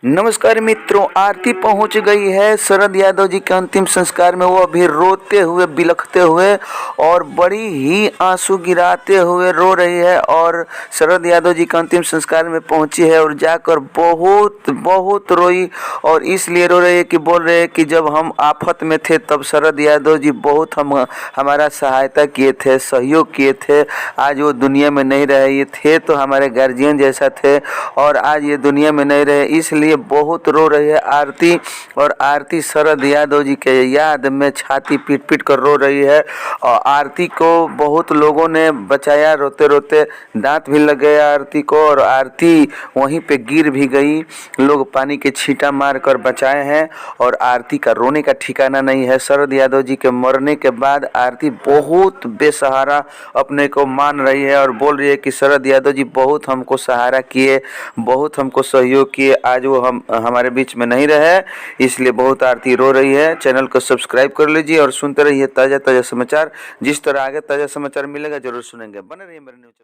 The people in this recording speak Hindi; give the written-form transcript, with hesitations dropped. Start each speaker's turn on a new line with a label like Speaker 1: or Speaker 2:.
Speaker 1: नमस्कार मित्रों, आरती पहुंच गई है शरद यादव जी के अंतिम संस्कार में। वो अभी रोते हुए, बिलखते हुए और बड़ी ही आंसू गिराते हुए रो रही है और शरद यादव जी के अंतिम संस्कार में पहुंची है और जाकर बहुत बहुत रोई। और इसलिए रो रही है कि बोल रहे हैं कि जब हम आफत में थे तब शरद यादव जी बहुत हमारा सहायता किए थे, सहयोग किए थे। आज वो दुनिया में नहीं रहे, ये थे तो हमारे गार्जियन जैसा थे और आज ये दुनिया में नहीं रहे, इसलिए बहुत रो रही है आरती। और आरती शरद यादव जी के याद में छाती पीट पीट कर रो रही है। और आरती को बहुत लोगों ने बचाया, रोते रोते दांत भी लग गया आरती को और आरती वहीं पे गिर भी गई। लोग पानी के छींटा मार कर बचाए हैं और आरती का रोने का ठिकाना नहीं है। शरद यादव जी के मरने के बाद आरती बहुत बेसहारा अपने को मान रही है और बोल रही है कि शरद यादव जी बहुत हमको सहारा किए, बहुत हमको सहयोग किए, आज वो हम हमारे बीच में नहीं रहे, इसलिए बहुत आरती रो रही है। चैनल को सब्सक्राइब कर लीजिए और सुनते रहिए ताज़ा ताज़ा समाचार। जिस तरह आगे ताज़ा समाचार मिलेगा जरूर सुनेंगे। बने रहिए मेरे न्यूज़।